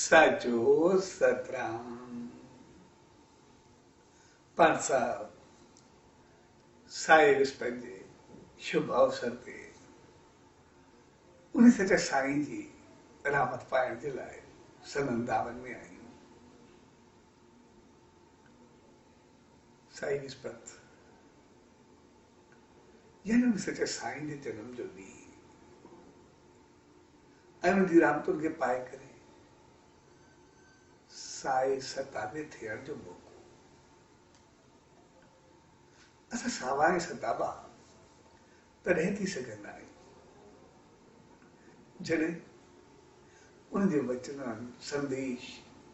साचो सतराम पंत साहब साई विस्पत जे शुभ अवसर ते उन सचा साईं जी रहमत पाइण जे लाइ सनन दावन में आहियूं। साई विस्पत यानी उन सचा साईं जे जन्म जो ॾींहुं ऐं उनजी रहमतुनि खे पाए करे साए सताबे थियण जो मौक़ो। असां सावा ऐं सताबा तॾहिं थी सघंदा आहियूं जॾहिं उनजे वचननि संदेश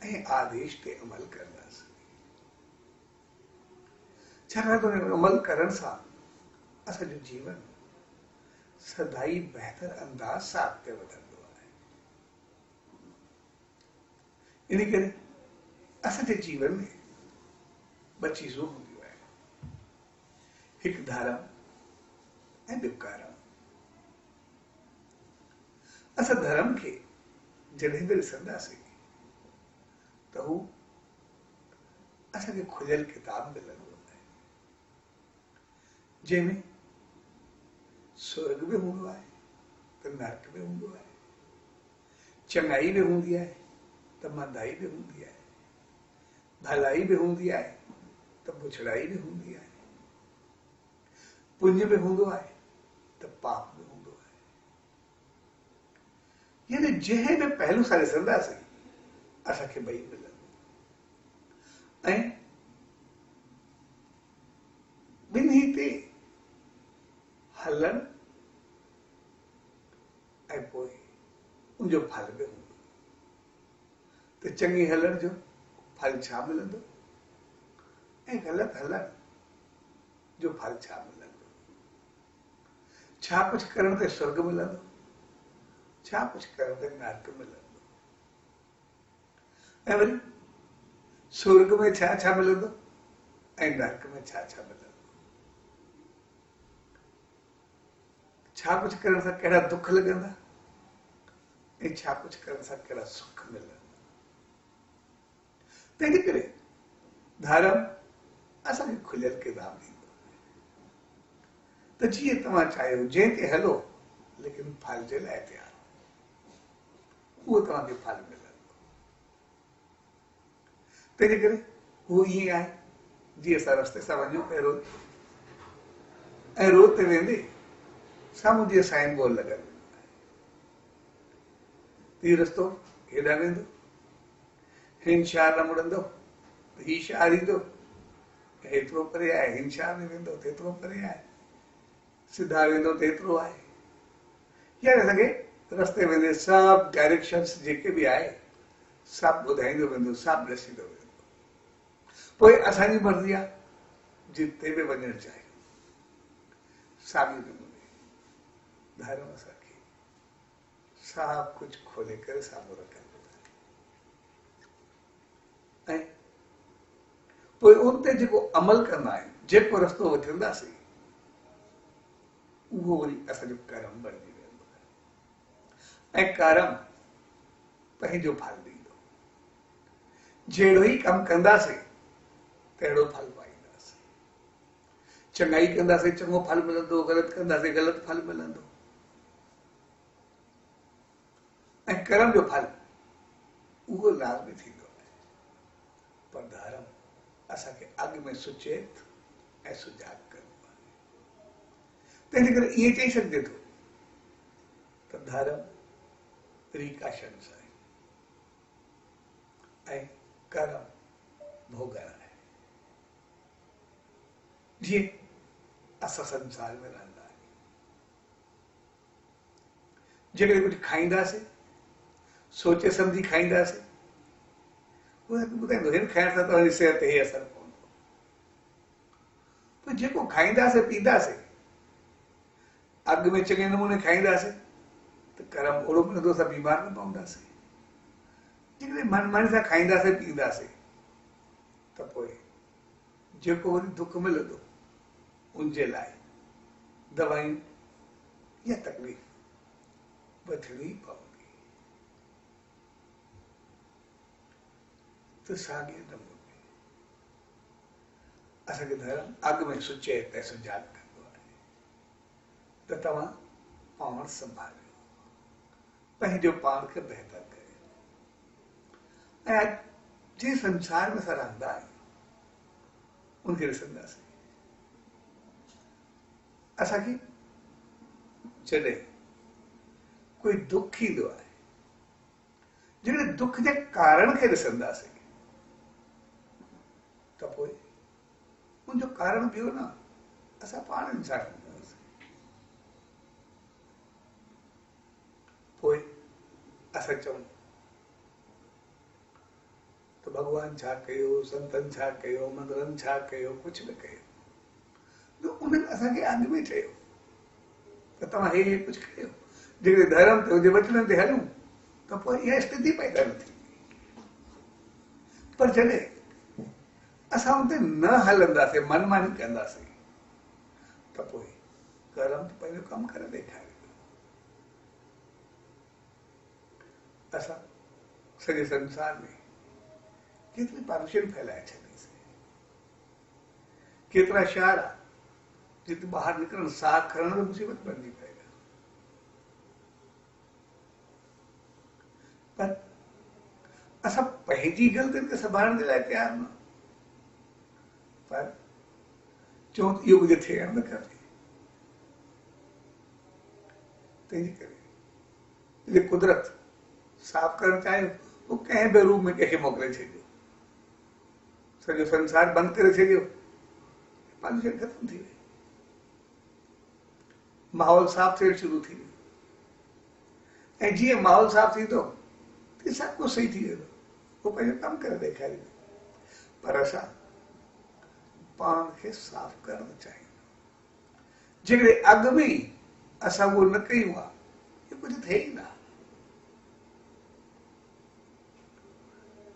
ऐं आदेश ते अमल कंदासीं। छाकाणि त उन अमल करण सां असांजो जीवन सदाई बहितर अंदाज सां अॻिते वधंदो आहे। इन करे असांजे जीवन में ॿ चीज़ूं हूंदियूं आहिनि, हिकु धर्म ऐं ॿियो कर्म। असां धर्म खे जॾहिं बि ॾिसंदासीं त हू असांखे खुलियल किताब मिलंदो आहे जंहिंमें स्वर्ग बि हूंदो आहे त नर्क बि हूंदो आहे, चङाई बि हूंदी आहे त मंदाई बि हूंदी आहे, भलाई बि हूंदी आहे त बुछड़ाई बि हूंदी आहे, पुण्य बि हूंदो आहे त पाप बि हूंदो आहे। यानी जंहिं बि पहलू सां ॾिसंदासीं असांखे ॿई मिलंदो ऐं ॿिन्ही ते हलण ऐं पोइ उनजो फल बि हूंदो। त चङे हलण जो फल छा मिलंदो ऐं ग़लति हलण जो फल छा मिलंदो। छा कुझु करण ते स्वर्ग मिलंदो, छा कुझु करण ते नर्क मिलंदो। ऐं वरी स्वर्ग में छा छा मिलंदो ऐं नर्क में छा छा मिलंदो। छा कुझु करण सां कहिड़ा दुख लॻंदा ऐं छा कुझु करण सां कहिड़ा सुख मिलंदा। तंहिंजे करे धर्म असांखे खुलियल किताब ॾींदो त जीअं तव्हां चाहियो जंहिं ते हलो लेकिन फल जे लाइ तयार उहो तव्हांखे फल मिलंदो। तंहिंजे करे उहो ईअं आहे जीअं असां रस्ते सां वञूं पिया रोड ऐं रोड ते वेंदे साम्हूं जीअं साइन बोर्ड लॻल आहे, हीउ रस्तो हेॾां वेंदो, हिन शहर न मुड़ंदो, हीउ शहर ईंदो, हेतिरो परे आहे, हिन शहर में वेंदो तेतिरो परे आहे, सिधा वेंदो त एतिरो आहे। यानी असांखे रस्ते वेंदे सभु डायरेक्शन्स जेके बि आहे सभु ॿुधाईंदो वेंदो, सभु ॾसींदो वेंदो। पोइ असांजी मर्ज़ी आहे जिते बि वञणु चाहियूं। साॻियो नमूने धर्म असांखे सभु कुझु खोले करे साम्हूं रखंदो आहे ऐं पोइ उन ते जेको अमल कंदा आहियूं, जेको रस्तो वठंदासीं उहो वरी असांजो कर्म बणिजी वेंदो आहे ऐं कर्म पंहिंजो फल ॾींदो। जहिड़ो ई कमु कंदासीं तहिड़ो फल पाईंदासीं। चङाई कंदासीं चङो फल मिलंदो, ग़लति कंदासीं ग़लति फल मिलंदो। ऐं कर्म जो फल उहो लाज़मी थींदो आहे, पर धर्म असांखे अॻु में सुचेत ऐं सुजाॻ कंदो आहे। तंहिंजे करे इएं चई सघिजे थो त धर्म प्रिकॉशन्स आहे ऐं कर्म भोगण आहे। जीअं असां संसार में रहंदा आहियूं, जेकॾहिं कुझु खाईंदासीं सोचे सम्झी खाईंदासीं ॿुधाईंदो हिन खाइण सां तव्हांजी सिहत ते इहे असरु पवंदो। पर जेको खाईंदासीं पींदासीं अॻु में चङे नमूने खाईंदासीं त कर्म ओड़ो मिलंदो, असां बीमार न पवंदासीं। जेकॾहिं मनमानी सां खाईंदासीं पींदासीं त पोइ जेको वरी दुख मिलंदो उनजे लाइ दवायूं या तकलीफ़ वठणी पवंदी। त साॻे नमूने असांखे धर्म अॻ में सुचे ते सुञाण कंदो आहे त तव्हां पाण संभालियो, पंहिंजो पाण खे बहितर कयो। ऐं अॼु जे संसार में असां रहंदा आहियूं उनखे ॾिसंदासीं, असांखे जॾहिं कोई दुख ईंदो आहे, जॾहिं दुख जे कारण खे ॾिसंदासीं त पोइ उनजो कारण ॿियो न, असां पाण इंसान हूंदासीं। पोइ असां चऊं त भॻवान छा कयो, संतनि छा कयो, मंदरनि छा कयो, कुझु न कयो। त उन्हनि असांखे अॻ में चयो त तव्हां हे कुझु कयो, जेकॾहिं धर्म ते हुजे, वचननि ते हलूं त पोइ इहा स्थिति पैदा न थींदी। पर जॾहिं असां उते न हलंदासीं, मनमानी कंदासीं त पोइ कर्म त पंहिंजो कमु करे ॾेखारींदो। असां सॼे संसार में केतिरी पॉल्यूशन फैलाए छॾीसीं, केतिरा शहर जिते ॿाहिरि निकिरण, साह खणण में मुसीबत बणिजी पए। पर असां पंहिंजी ग़लतियुनि खे संभालण जे लाइ तयार न, पर चऊं इहो कुझु थियण न खपे। तंहिंजे करे जे कुदरत साफ़ करणु चाहियो, उहो कंहिं बि रूप में कंहिंखे मोकिले छॾियो, सॼो संसार बंदि करे छॾियो, पॉल्यूशन ख़तम थी वई, माहौल साफ़ थियणु शुरू थी वियो। ऐं जीअं माहौल साफ़ थींदो त सभु कुझु सही थी वेंदो, उहो पंहिंजो कमु करे ॾेखारींदो। पर असां पाण खे साफ़ करणु चाहियूं। जेकॾहिं अॻु में असां उहो न कयूं आहे, इहो कुझु थिए ई न।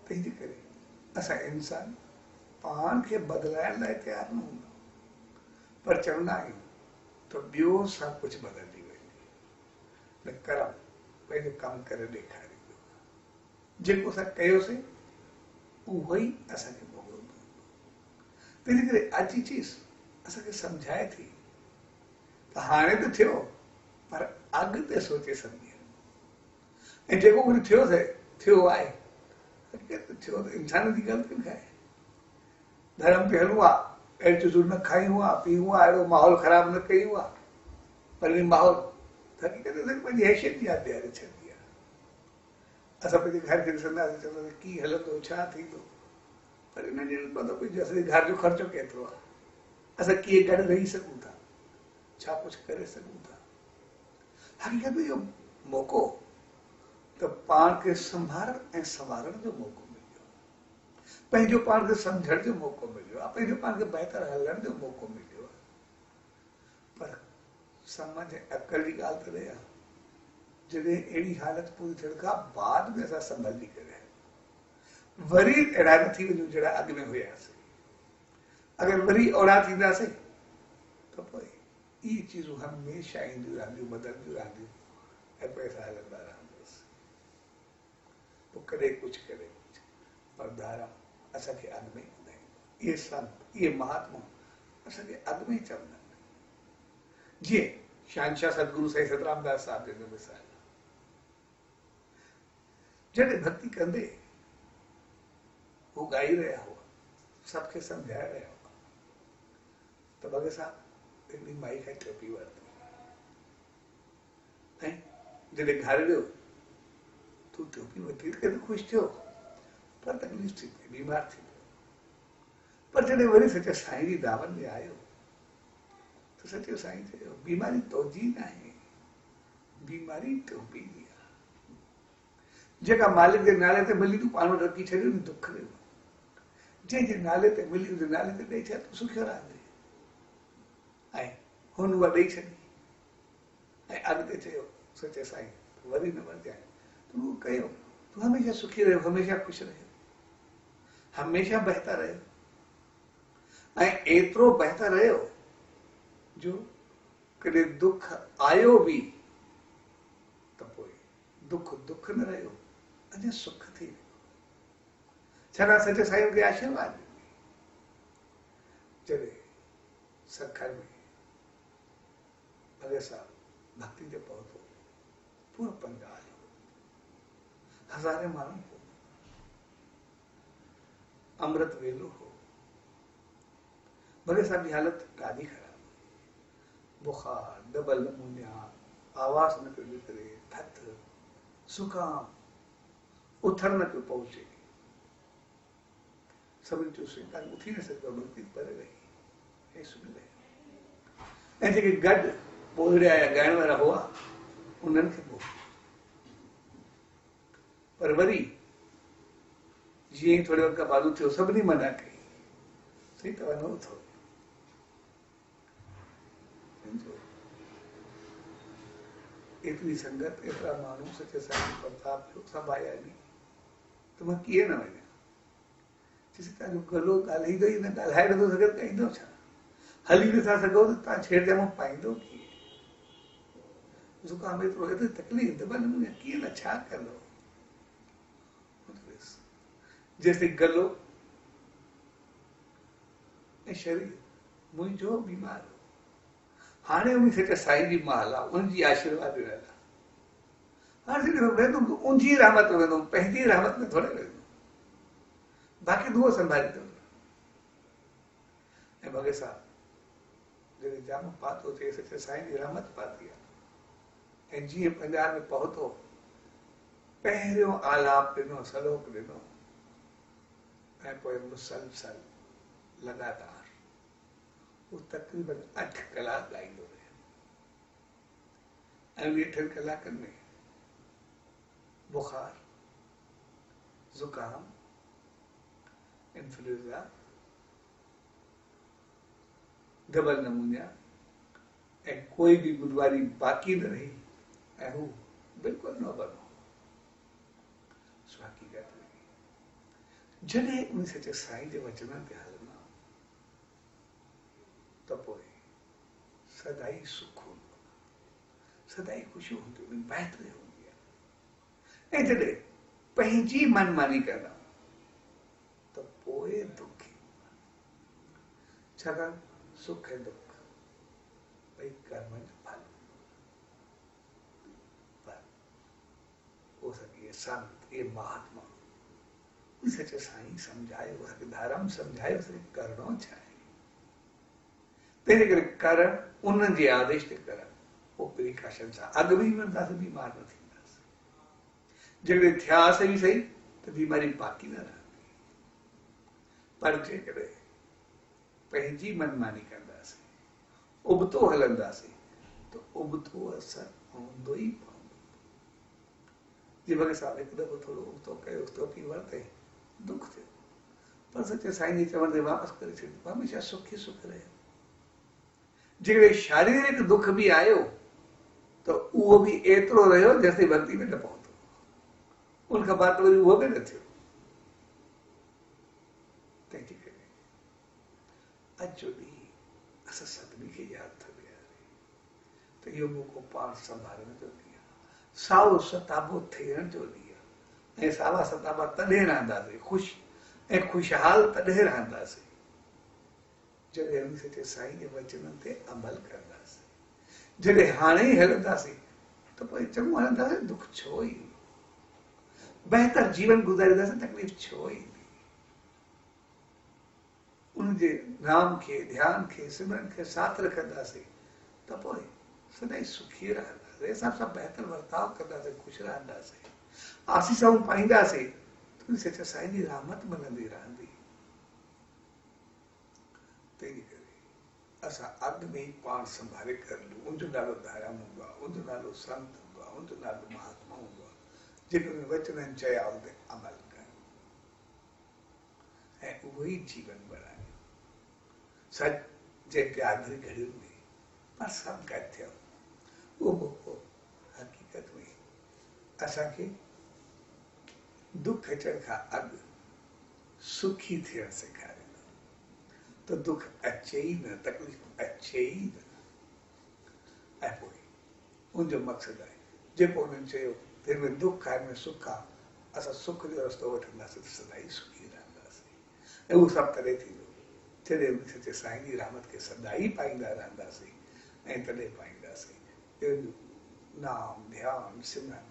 तंहिंजे करे असां इंसान पाण खे बदिलाइण लाइ तयारु न हूंदो, पर चवंदा आहियूं त ॿियो सभु कुझु बदिलजी वेंदी। न कर्म पंहिंजो कमु करे ॾेखारींदो, जेको असां कयोसीं उहो ई असांखे भोॻिणो। तंहिंजे करे अॼु जी चीज़ असांखे सम्झाए थी त हाणे त थियो, पर अॻिते सोचे सम्झे। ऐं जेको कुझु थियो आहे, थियो त इंसान जी ग़लती न आहे। धर्म ते हलूं आहे, अहिड़ी चीज़ूं न खायूं आहे, पीऊं आहे, अहिड़ो माहौल ख़राबु न कयूं आहे, पर इन माहौल हक़ीक़त में पंहिंजी हैसियत जी यादि ॾियारे छॾी आहे। असां पंहिंजे घर खे ॾिसंदासीं, चवंदासीं कीअं हलंदो, छा थींदो, पर इन ॾींहं पतो पइजो असांजे घर जो ख़र्चो केतिरो आहे, असां कीअं गॾु रही सघूं था, छा कुझु करे सघूं था। हक़ीक़त में इहो मौक़ो त पाण खे संभालण ऐं संवारण जो मौक़ो मिलियो, पंहिंजो पाण खे सम्झण जो मौक़ो मिलियो आहे, पंहिंजो पाण खे बहितर हलण जो मौक़ो मिलियो आहे। पर समझ ऐं अकल जी ॻाल्हि त रहे आहे, जॾहिं अहिड़ी हालत पूरी थियण खां बाद में असां संभलिजी करे वरी अहिड़ा न थी वञूं जहिड़ा अॻु में हुयासीं। अगरि वरी ओड़ा थींदासीं त पोइ इहे चीज़ूं हमेशह ईंदियूं रहंदियूं, बदलंदियूं रहंदियूं, ऐं पोइ असां हलंदा रहंदासीं। पोइ कॾहिं कुझु कॾहिं कुझु, पर धर्म असांखे अॻु में ॿुधाईंदो। इहे संत, इहे महात्मा असांखे अॻु में चवंदा आहिनि। जीअं शहंशाह सतगुरु साईं सतरामदास साहिब जो मिसाल, जॾहिं भक्ति कंदे हू ॻाई रहिया हुआ, सबखे सम्झाए रहिया हुआ, त भॻत साहिब हिकिड़ी माई खां टोपी वरिती ऐं जॾहिं घर वियो, तूं टोपी वठी करे ख़ुशि थियो, पर तकलीफ़ थी पई, बीमार थी पियो। पर जॾहिं वरी सचे साईं जी दावत में आयो त सचो साईं चयो, बीमारी तुंहिंजी न आहे, बीमारी टोपी जी आहे। जेका मालिक जे नाले ते मिली तूं पाण रखी छॾियो न, दुख ॾियो, जंहिंजे नाले ते मिली उनजे नाले ते ॾेई छॾ, तूं सुखियो रहंदे। ऐं हुन उहा ॾेई छॾी ऐं अॻिते चयो, सचे साईं वरी न वरजाए, तूं कयो, तूं हमेशह सुखी रहियो, हमेशह ख़ुशि रहियो, हमेशह बहितर रहियो, ऐं एतिरो बहितर रहियो जो कॾहिं दुख आयो बि त पोइ दुख दुख न रहियो, अञा सुख थी वियो। छड़ा सच्चे साईं के आशीर्वाद जॾहिं सखर में भले साहब भक्ति जे पहुतो पूरो पंजाब हज़ारे माण्हू हो अमृत वेलो हो भले साहब जी हालत ॾाढी ख़राब बुखार डबल नमूनिया आवाज़ न पियो निकिरे थधि जुकाम उथर न पियो पहुचे सभिनी चयो स्वीकार उथी न सघंदो भक्ति परे रही ऐं सुम्ही रहिया ऐं जेके गॾु ॿोड़िया या ॻाइण वारा हुआ उन्हनि खे पोइ पर वरी जीअं ई थोरे वक़्त खां बाद थियो सभिनी मना कई सही तव्हां न उथो एतिरी संगत एतिरा माण्हू सचे साईं प्रताप जो सभु आया आहिनि त मां कीअं न वञा चइसि तव्हांजो गलो ॻाल्हाईंदो ई न ॻाल्हाए नथो सघे त ईंदो छा हली नथा सघो त तव्हां छेड़जामो पाईंदो कीअं ज़ुकाम एतिरो एतिरी तकलीफ़ दॿा नमूने कीअं न छा कंदो जेसिताईं गलो ऐं शरीर मुंहिंजो बीमार हो हाणे उन सच्चे साईं जी महल आहे उनजी आशीर्वाद ॾिनल आहे हाणे सिर्फ़ु वेंदुमि उनजी रहमत में वेंदुमि पंहिंजी रहमत में थोरे वेंदुमि बाक़ी दुओ संभालींदुमि ऐं भॻे साहब जॾहिं जाम पातो थिए सच्चे साईं जी रहमत पाती आहे ऐं जीअं पंजाब में पहुतो पहिरियों आलाप ॾिनो सलोक ॾिनो ऐं पोइ मुसलसल लगातार वो तकरीबन 8 कलाक ॻाईंदो रहियो ऐं 8 कलाकनि में बुखार जुकाम इन्फ्लुएंजा डबल नमूनिया ऐं कोई भी बीमारी बाक़ी न रही ऐं हू बिल्कुलु न बनो हक़ीक़त में जॾहिं उन सच्चे साईं जे वचननि ते हलंदा त पोइ सदाई सुख हूंदो सदाई ख़ुशी हूंदी हुई बहितरी हूंदी आहे ऐं जॾहिं पंहिंजी मनमानी कंदा त पोइ दुख छाकाणि सुख ऐं दुख ॿई कर्म जो फल पर हो सके संत ये महात्मा सच्चे साईं समझायो धर्म समझायो करणो छा आहे तंहिंजे करे करण उन्हनि जे आदेश ते करण पोइ प्रिकाशन सां अॻु बि वेंदासीं बीमार न थींदासीं जॾहिं थियासीं बि सही त बीमारी बाक़ी न रहंदी पर जेकॾहिं पंहिंजी मनमानी कंदासीं उबतो हलंदासीं त उबतो असर पवंदो ई पवंदो जी भॻे साहब हिकु दफ़ो थोरो उबतो कयो उबतो पी वरिते दुख थियो पर सच्चे साईं जी चवण ते वापसि करे छॾियो हमेशह सुख ई सुख रहे जेकॾहिं शारीरिक दुख बि आयो त उहो बि एतिरो रहियो जेसिताईं भक्ति में न पहुतो उन खां बाद वरी उहो बि न थियो तंहिंजे करे अॼु जो ॾींहुं असां सभिनी खे यादि थो ॾियारे त इहो मौक़ो पाण संभालण जो ॾींहुं आहे साओ सताबो थियण जो ॾींहुं आहे ऐं सावा सताबा तॾहिं रहंदासीं ख़ुशि ऐं खुशहाल तॾहिं रहंदासीं जॾहिं उन सच्चे साईं जे वचननि ते अमल कंदासीं जॾहिं हाणे ई हलंदासीं त पोइ चङो हलंदासीं दुख छो ई बहितर जीवन गुज़ारींदासीं तकलीफ़ छो ई उनजे नाम खे ध्यान खे सिमरन खे साथ रखंदासीं त पोइ सदाई सुखी रहंदासीं हिसाब सां बहितर वर्ताव कंदासीं ख़ुशि रहंदासीं आसीसाऊं पाईंदासीं त सच्चे साईं जी रहमत मिलंदी रहंदी तंहिंजे करे असां अॻु में ई पाण संभाले कर लूं उनजो नालो धाराम हूंदो आहे उनजो नालो संत हूंदो आहे उनजो नालो महात्मा हूंदो आहे जेके उन वचननि चया उन ते अमल कनि ऐं उहो ई जीवन बणायो सच जे प्यार भरी घड़ियुनि में पर सभु गॾु थियो उहो मौक़ो हक़ीक़त में असांखे दुख अचण खां अॻु सुखी थियण सेखारींदो त दुख अचे ई न तकलीफ़ अचे ई न ऐं पोइ उनजो मक़सदु आहे जेको उन्हनि चयो हिन में दुख आहे हिन में सुख आहे असां सुख जो रस्तो वठंदासीं त सदाई सुखी रहंदासीं ऐं उहो सभु तॾहिं थींदो जॾहिं उन सचे साईं जी रहमत खे सदा ई पाईंदा रहंदासीं ऐं तॾहिं पाईंदासीं। नाम ध्यान सिमरन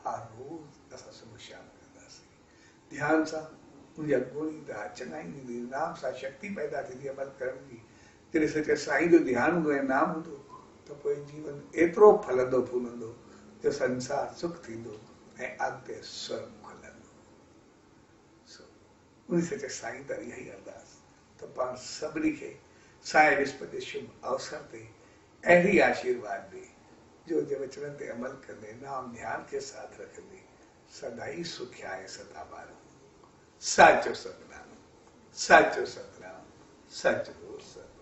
हर रोज़ असां सुबुह शाम कंदासीं। ध्यान सां मुंहिंजा गुण ईंदा, चङाई ईंदी, नाम सां शक्ति पैदा थींदी अमल करण जी। जॾहिं सचे साईं जो ध्यानु हूंदो ऐं नाम हूंदो त पोइ जीवन एतिरो फलंदो फूलंदो जो संसार सुख थींदो ऐं अॻिते स्वर्ग खुलंदो। उन सचे साईं त इहा ई अरदास त पाण सभिनी खे साईं विस्पति शुभ अवसर ते अहिड़ी आशीर्वाद ॾे जो जे वचननि ते अमल कंदे नाम ध्यान के साथ रखंदे सदाई सुखियाए सदा बारो। साचो सतनाम, साचो सतनाम, सचो सतनाम।